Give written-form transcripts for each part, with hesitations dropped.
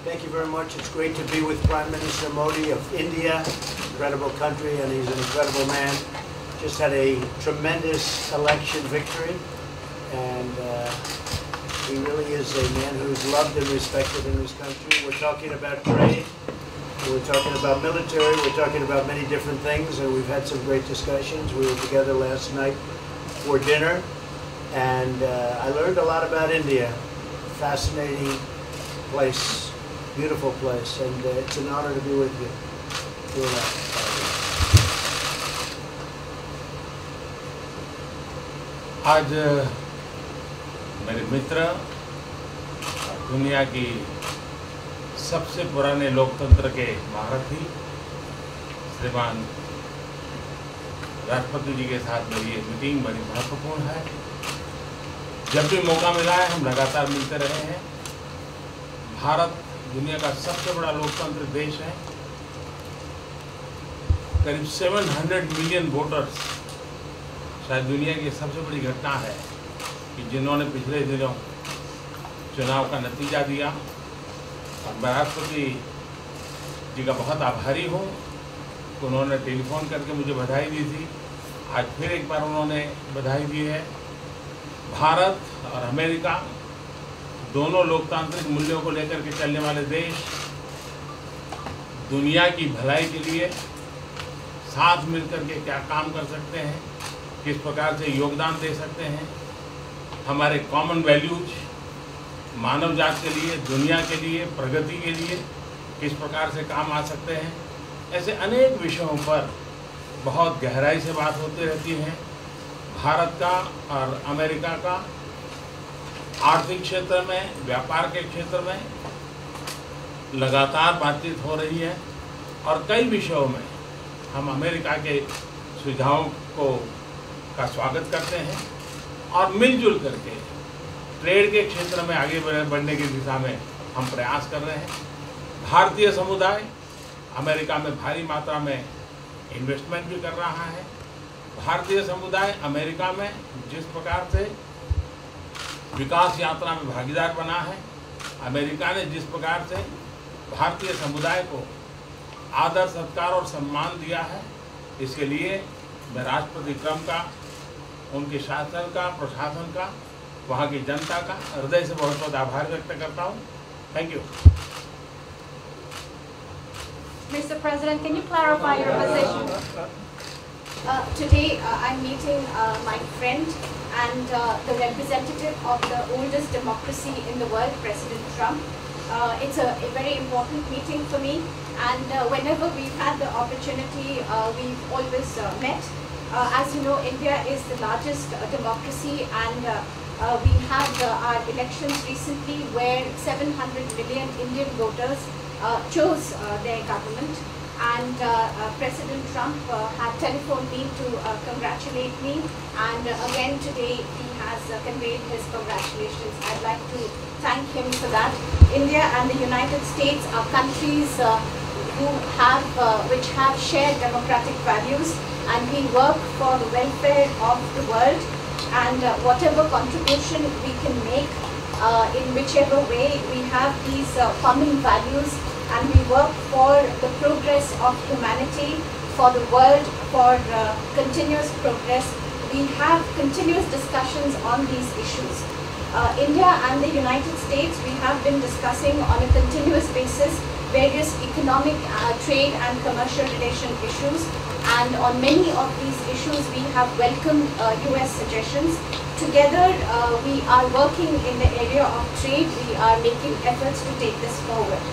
Thank you very much. It's great to be with Prime Minister Modi of India, incredible country, and he's an incredible man. Just had a tremendous election victory, and he really is a man who's loved and respected in this country. We're talking about trade, we're talking about military, we're talking about many different things, and we've had some great discussions. We were together last night for dinner, and I learned a lot about India. Fascinating place, beautiful place, and it's an honor to be with you. आज मेरे मित्र दुनिया की सबसे पुराने लोकतंत्र के महारथी श्रीमान राष्ट्रपति जी के साथ मेरी ये मीटिंग बड़ी महत्वपूर्ण है। जब भी मौका मिला है हम लगातार मिलते रहे हैं। भारत दुनिया का सबसे बड़ा लोकतांत्रिक देश है। करीब 700 मिलियन वोटर्स, शायद दुनिया की सबसे बड़ी घटना है कि जिन्होंने पिछले दिनों चुनाव का नतीजा दिया। और मैं राष्ट्रपति जी का बहुत आभारी हूँ। उन्होंने टेलीफोन करके मुझे बधाई दी थी, आज फिर एक बार उन्होंने बधाई दी है। भारत और अमेरिका दोनों लोकतांत्रिक मूल्यों को लेकर के चलने वाले देश दुनिया की भलाई के लिए साथ मिलकर के क्या काम कर सकते हैं, किस प्रकार से योगदान दे सकते हैं, हमारे कॉमन वैल्यूज मानव जात के लिए, दुनिया के लिए, प्रगति के लिए किस प्रकार से काम आ सकते हैं। ऐसे अनेक विषयों पर बहुत गहराई से बात होती रहती है। भारत का और अमेरिका का आर्थिक क्षेत्र में, व्यापार के क्षेत्र में लगातार बातचीत हो रही है और कई विषयों में हम अमेरिका के सुझावों का स्वागत करते हैं और मिलजुल करके ट्रेड के क्षेत्र में आगे बढ़ने की दिशा में हम प्रयास कर रहे हैं। भारतीय समुदाय अमेरिका में भारी मात्रा में इन्वेस्टमेंट भी कर रहा है। भारतीय समुदाय अमेरिका में जिस प्रकार से विकास यात्रा में भागीदार बना है, अमेरिका ने जिस प्रकार से भारतीय समुदाय को आदर, सत्कार और सम्मान दिया है, इसके लिए मैं राष्ट्रपति ट्रंप का, उनके शासन का, प्रशासन का, वहाँ की जनता का हृदय से बहुत बहुत आभार व्यक्त करता हूँ। Thank you. Mr. President, can you clarify your position? Today I'm meeting my friend and the representative of the oldest democracy in the world, President Trump. It's a very important meeting for me, and whenever we've had the opportunity, we've always met. As you know, India is the largest democracy, and we had our elections recently where 700 million Indian voters chose their government, and President Trump had telephoned me to congratulate me, and again today he has conveyed his congratulations. I'd like to thank him for that. India and the United States are countries which have shared democratic values, and we work for the welfare of the world, and whatever contribution we can make in whichever way, we have these common values, and we work for the progress of humanity, for the world, for continuous progress. We have continuous discussions on these issues. India and the United States, we have been discussing on a continuous basis various economic, trade and commercial relation issues, and on many of these issues we have welcomed US suggestions. Together we are working in the area of trade. We are making efforts to take this forward.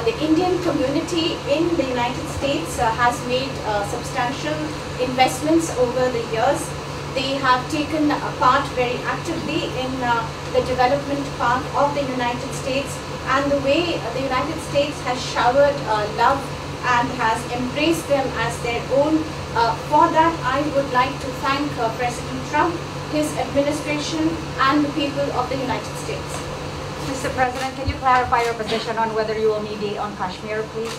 The Indian community in the United States has made substantial investments over the years. They have taken part very actively in the development path of the United States, and the way the United States has showered love and has embraced them as their own. For that, I would like to thank President Trump, his administration, and the people of the United States. Mr. President, can you clarify your position on whether you will mediate on Kashmir, please?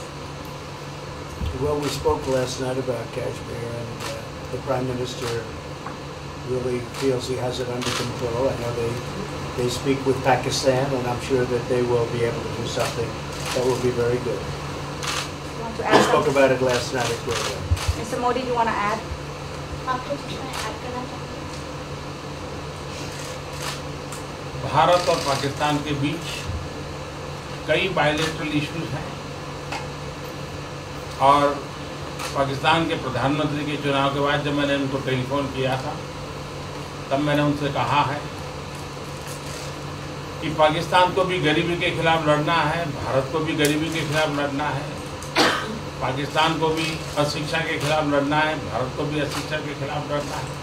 Well, we spoke last night about Kashmir, and the Prime Minister really feels he has it under control. I know they speak with Pakistan, and I'm sure that they will be able to do something that will be very good. You want to I add spoke something? about it last night as well. Mr. Modi, do you want to add? Bharat और पाकिस्तान के बीच कई bilateral issues हैं और पाकिस्तान के प्रधानमंत्री के चुनाव के बाद जब मैंने उनको टेलीफोन किया था तब मैंने उनसे कहा है कि पाकिस्तान को भी गरीबी के खिलाफ लड़ना है, भारत को भी गरीबी के खिलाफ लड़ना है, पाकिस्तान को भी अशिक्षा के खिलाफ लड़ना है, भारत को भी अशिक्षा के खिलाफ लड़ना है,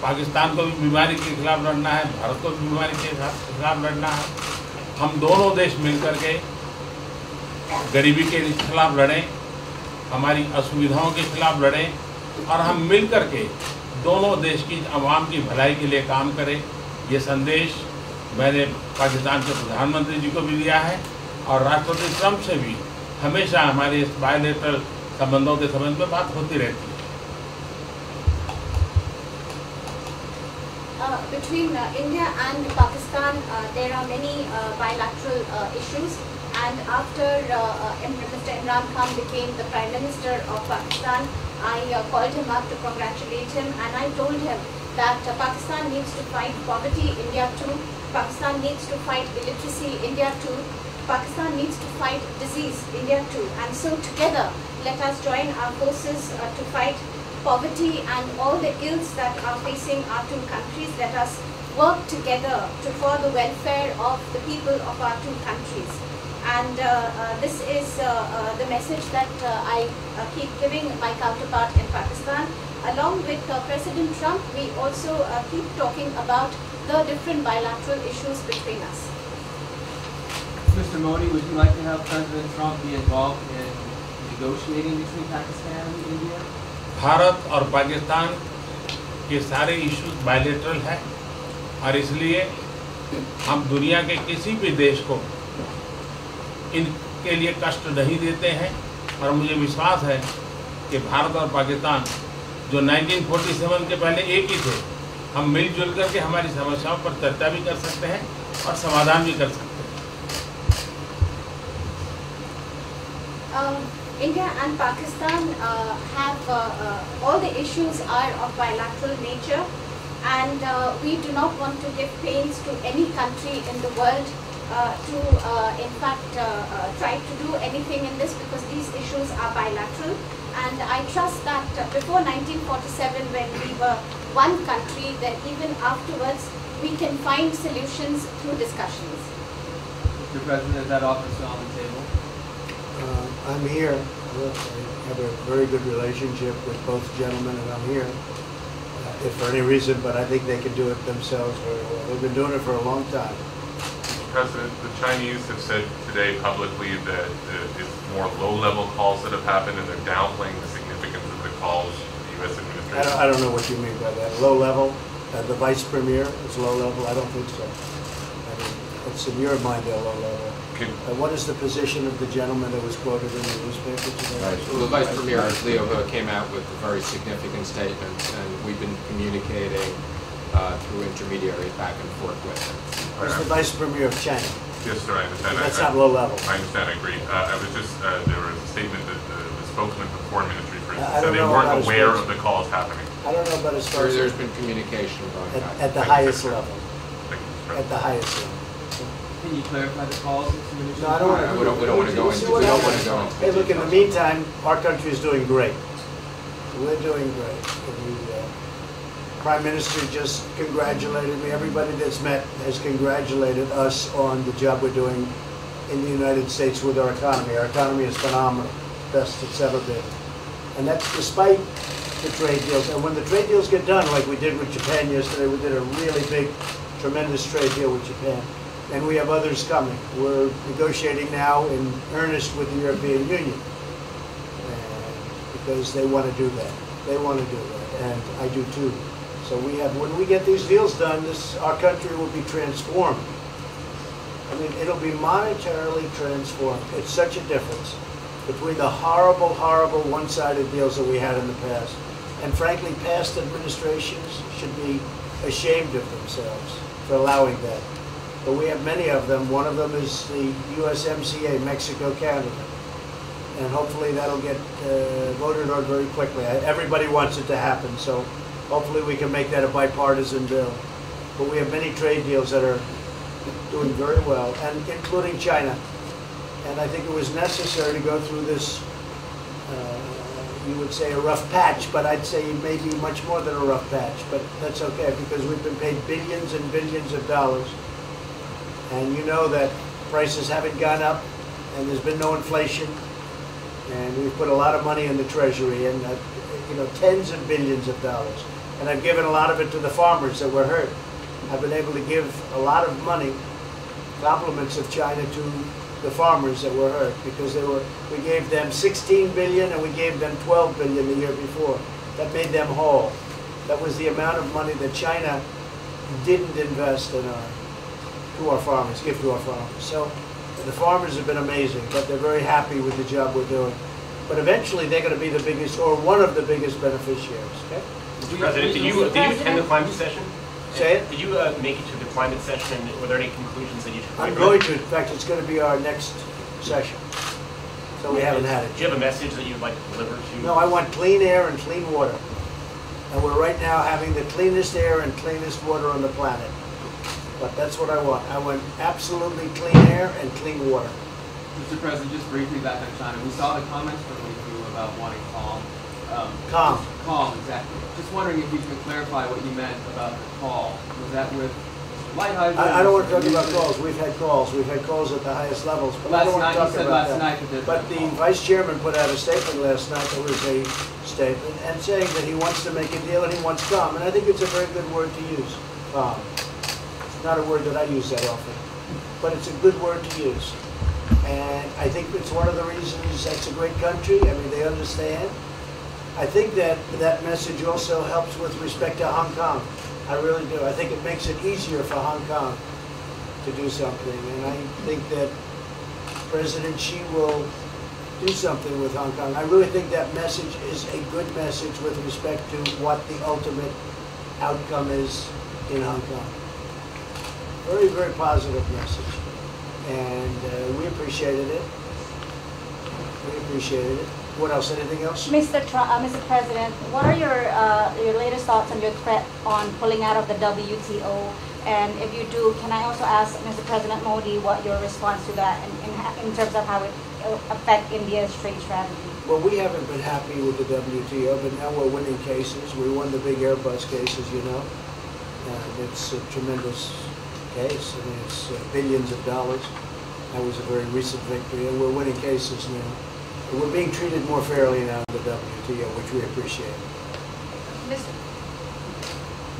पाकिस्तान को भी बीमारी के खिलाफ लड़ना है, भारत को भी बीमारी के खिलाफ लड़ना है। हम दोनों देश मिलकर के गरीबी के खिलाफ लड़ें, हमारी असुविधाओं के खिलाफ लड़ें और हम मिलकर के दोनों देश की आवाम की भलाई के लिए काम करें। ये संदेश मैंने पाकिस्तान के प्रधानमंत्री जी को भी दिया है और राष्ट्रपति ट्रंप से भी हमेशा हमारे इस बायलैटरल संबंधों के संबंध में बात होती रहती है। Between India and Pakistan, there are many bilateral issues, and after Mr. Imran Khan became the Prime Minister of Pakistan, I called him up to congratulate him, and I told him that Pakistan needs to fight poverty, India too. Pakistan needs to fight illiteracy, India too. Pakistan needs to fight disease, India too. And so together, let us join our forces to fight poverty and all the ills that are facing our two countries. Let us work together for the welfare of the people of our two countries. And this is the message that I keep giving my counterpart in Pakistan. Along with President Trump, we also keep talking about the different bilateral issues between us. Mr. Modi, would you like to have President Trump be involved in negotiating between Pakistan and India? Bharat और पाकिस्तान के सारे issues bilateral हैं और इसलिए हम दुनिया के किसी भी देश को इनके लिए कष्ट नहीं देते हैं और मुझे विश्वास है कि भारत और पाकिस्तान जो 1947 के पहले एक ही थे, हम मिलजुल करके हमारी समस्याओं पर चर्चा भी कर सकते हैं और समाधान भी कर सकते हैं। India and Pakistan have all the issues are of bilateral nature, and we do not want to give pains to any country in the world to in fact try to do anything in this, because these issues are bilateral. And I trust that before 1947, when we were one country, that even afterwards we can find solutions through discussions. Mr. President, is that offer still on the table? I'm here. I have a very good relationship with both gentlemen, and I'm here if for any reason, but I think they can do it themselves very well. They've been doing it for a long time. President, the Chinese have said today publicly that it's more low-level calls that have happened, and they're downplaying the significance of the calls of the U.S. administration. I don't know what you mean by that. Low level? The vice premier is low level? I don't think so. I mean, it's in your mind they're low level. What is the position of the gentleman that was quoted in the newspaper today? Right. Well, the Vice Premier, Leo He, came out with a very significant statement, and we've been communicating through intermediaries back and forth with him. He's the Vice Premier of China. Yes, sir, I understand. That's not low level. I understand, I agree. I was just, there was a statement that the spokesman for the Foreign Ministry, for instance, I said don't they know weren't about his aware spokesman. of the calls happening. I don't know about as far as There's been communication going back. at the highest level. Thank you, Mr. At the President. highest level. Can you clarify the calls, Mr. Minister? No, I don't want to. We don't want to go into. We don't want to go into. Hey, look, in the meantime, our country is doing great. We're doing great. The Prime Minister just congratulated me. Everybody that's met has congratulated us on the job we're doing in the United States with our economy. Our economy is phenomenal, best it's ever been. And that's despite the trade deals. And when the trade deals get done, like we did with Japan yesterday, we did a really big, tremendous trade deal with Japan. And we have others coming. We're negotiating now in earnest with the European Union. Because they want to do that. They want to do that, and I do too. So we have, when we get these deals done, our country will be transformed. I mean, it'll be monetarily transformed. It's such a difference between the horrible, horrible one-sided deals that we had in the past And frankly, past administrations should be ashamed of themselves for allowing that. But we have many of them. One of them is the USMCA, Mexico, Canada. And hopefully that'll get voted on very quickly. Everybody wants it to happen, so hopefully we can make that a bipartisan bill. But we have many trade deals that are doing very well, and including China. And I think it was necessary to go through this, you would say a rough patch, but I'd say maybe much more than a rough patch. But that's okay, because we've been paid billions and billions of dollars. And you know that prices haven't gone up, and there's been no inflation. And we've put a lot of money in the Treasury, and tens of billions of dollars. And I've given a lot of it to the farmers that were hurt. I've been able to give a lot of money, compliments of China, to the farmers that were hurt, because we gave them 16 billion and we gave them 12 billion the year before. That made them whole. That was the amount of money that China didn't invest in to our farmers, give to our farmers. So the farmers have been amazing, but they're very happy with the job we're doing. But eventually they're going to be the biggest, or one of the biggest beneficiaries. Okay? Mr. President, did you attend the climate session? Say it? Did you make it to the climate session? Were there any conclusions that you took? I'm going to. In fact, it's going to be our next session. So we haven't had it. Do you have a message that you'd like to deliver to? No, I want clean air and clean water. And we're right now having the cleanest air and cleanest water on the planet. But that's what I want. I want absolutely clean air and clean water. Mr. President, just briefly back on China, we saw the comments from you about wanting calm. Calm. Calm, exactly. Just wondering if you could clarify what you meant about the call. Was that with Mr. Lighthizer? I don't want to talk about calls. We've had calls. We've had calls at the highest levels. But I don't want to talk about that. But the Vice Chairman put out a statement last night that was a statement, and saying that he wants to make a deal and he wants calm. And I think it's a very good word to use, calm. It's not a word that I use that often, but it's a good word to use. And I think it's one of the reasons that's a great country. I mean, they understand. I think that that message also helps with respect to Hong Kong. I really do. I think it makes it easier for Hong Kong to do something. And I think that President Xi will do something with Hong Kong. I really think that message is a good message with respect to what the ultimate outcome is in Hong Kong. Very, very positive message. And we appreciated it. We appreciated it. What else? Anything else? Mr. President, what are your latest thoughts on your threat on pulling out of the WTO? And if you do, can I also ask Mr. President Modi what your response to that in terms of how it affect India's trade strategy? Well, we haven't been happy with the WTO, but now we're winning cases. We won the big Airbus cases, you know, and it's a tremendous case. I mean, it's billions of dollars. That was a very recent victory, and we're winning cases now. We're being treated more fairly now in the WTO, which we appreciate.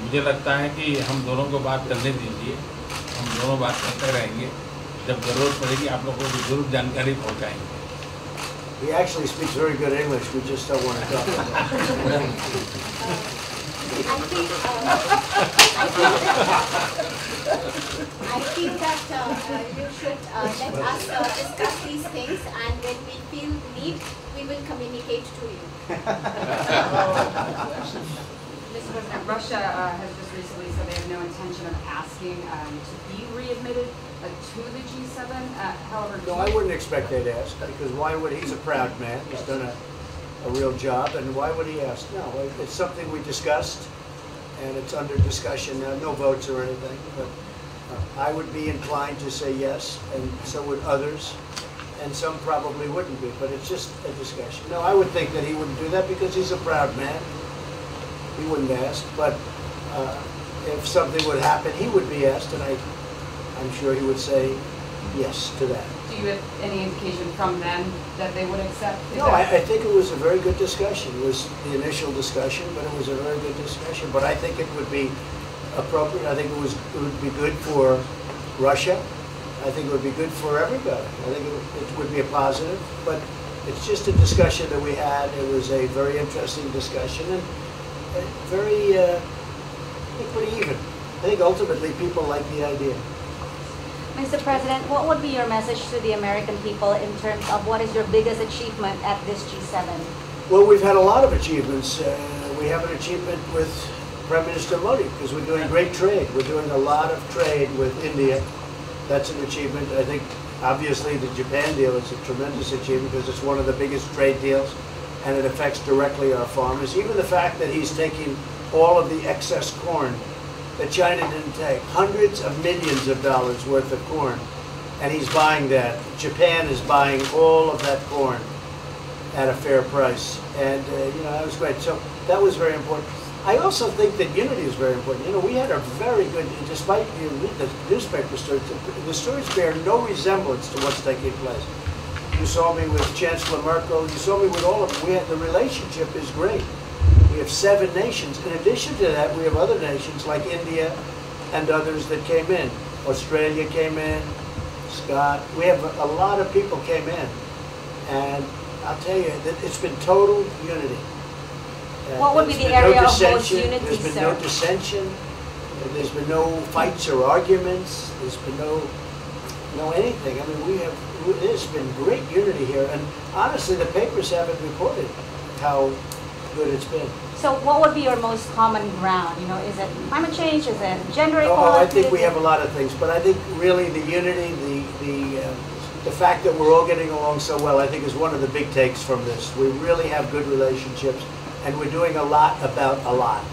मुझे लगता है कि हम दोनों को बात करने दीजिए, हम दोनों बात करते रहेंगे, जब जरूरत पड़ेगी आप लोगों को जरूर जानकारी पहुंचाएंगे. He actually speaks very good English, we just don't want to talk about it. I feel that you should let us discuss these things, and when we feel the need, we will communicate to you. Mr. President, Russia has just recently said they have no intention of asking to be readmitted to the G7. However, no, I wouldn't expect they'd ask, because why would he's a proud man. He's done a real job, and why would he ask? No, it's something we discussed, and it's under discussion now. No votes or anything, but I would be inclined to say yes, and so would others, and some probably wouldn't be, but it's just a discussion. No, I would think that he wouldn't do that because he's a proud man. He wouldn't ask, but if something would happen, he would be asked, and I'm sure he would say yes to that. Do you have any indication from them that they would accept? No, I think it was a very good discussion. It was the initial discussion, but it was a very good discussion. But I think it would be appropriate. I think it would be good for Russia. I think it would be good for everybody. I think it would be a positive. But it's just a discussion that we had. It was a very interesting discussion, and very, pretty even. I think ultimately people like the idea. Mr. President, what would be your message to the American people in terms of what is your biggest achievement at this G7? Well, we've had a lot of achievements. we have an achievement with Prime Minister Modi because we're doing great trade. We're doing a lot of trade with India. That's an achievement. I think obviously the Japan deal is a tremendous achievement because it's one of the biggest trade deals and it affects directly our farmers. Even the fact that he's taking all of the excess corn that China didn't take, hundreds of millions of dollars worth of corn, and he's buying that. Japan is buying all of that corn at a fair price. And, you know, that was great. So that was very important. I also think that unity is very important. You know, we had a very good, despite you read the newspaper stories, the stories bear no resemblance to what's taking place. You saw me with Chancellor Merkel. You saw me with all of them. The relationship is great. We have 7 nations. In addition to that, we have other nations like India and others that came in. Australia came in, Scott. We have a lot of people came in. And I'll tell you, that it's been total unity. What would be the area of most unity, There's been sir? no dissension. There's been no fights or arguments. There's been no anything. I mean, there's been great unity here. And honestly, the papers haven't reported how good it's been. So what would be your most common ground? You know, is it climate change? Is it gender Oh, equality? I think we have a lot of things, but I think really the unity, the fact that we're all getting along so well, I think is one of the big takes from this. We really have good relationships, and we're doing a lot about a lot.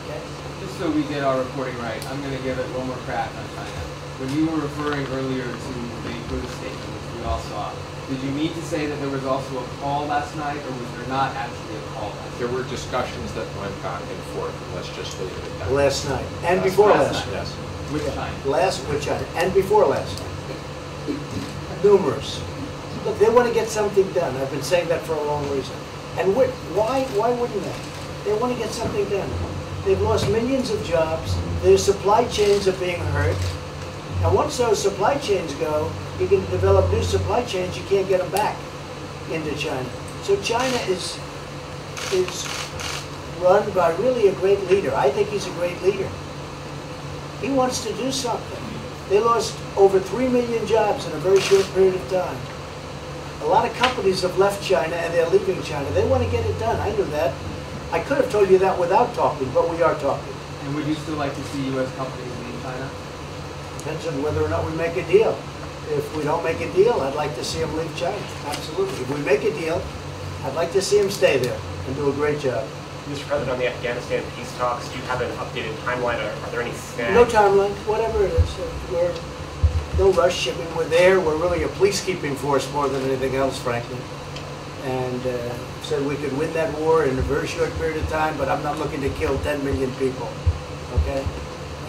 Okay? Just so we get our reporting right, I'm going to give it one more crack on China. When you were referring earlier to the Buddha statement, which we all saw, did you mean to say that there was also a call last night, or was there not actually a call last night? There were discussions that went back and forth, and let's just leave it at that. Last night, and before last night. Yes. With China? With China, and before last night. Numerous. Look, they want to get something done. I've been saying that for a long reason. And why wouldn't they? They want to get something done. They've lost millions of jobs. Their supply chains are being hurt. And once those supply chains go, you can develop new supply chains, you can't get them back into China. So China is run by really a great leader. I think he's a great leader. He wants to do something. They lost over 3 million jobs in a very short period of time. A lot of companies have left China and they're leaving China. They want to get it done. I knew that. I could have told you that without talking, but we are talking. And would you still like to see U.S. companies leave China? Depends on whether or not we make a deal. If we don't make a deal, I'd like to see them leave China. Absolutely. If we make a deal, I'd like to see them stay there and do a great job. Mr. President, on the Afghanistan peace talks, do you have an updated timeline? Are there any snags? No timeline, whatever it is. We're no rush. I mean, we're there. We're really a policekeeping force more than anything else, frankly. And said we could win that war in a very short period of time, but I'm not looking to kill 10 million people. Okay?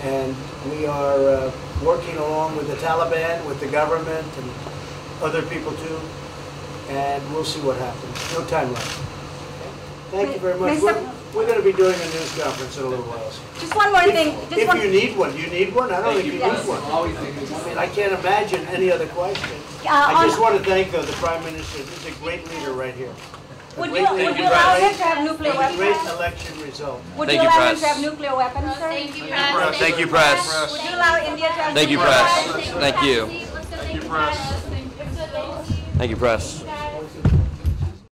And we are working along with the Taliban, with the government, and other people too. And we'll see what happens. No timeline. Thank you very much. We're going to be doing a news conference in a little while. Just one more thing. If you need one, do you need one? I don't think you Yes. need one. Always I mean, I can't imagine any other question. on- I just want to thank, though, the Prime Minister. He's a great leader right here. A Would great you leader. allow him to have nuclear A great weapons? election result. Would Thank you you, allow him Press. to have nuclear weapons, sir? Thank you, Press. Would you allow India to have Thank you, nuclear Press. weapons? Thank you. Thank you, Press.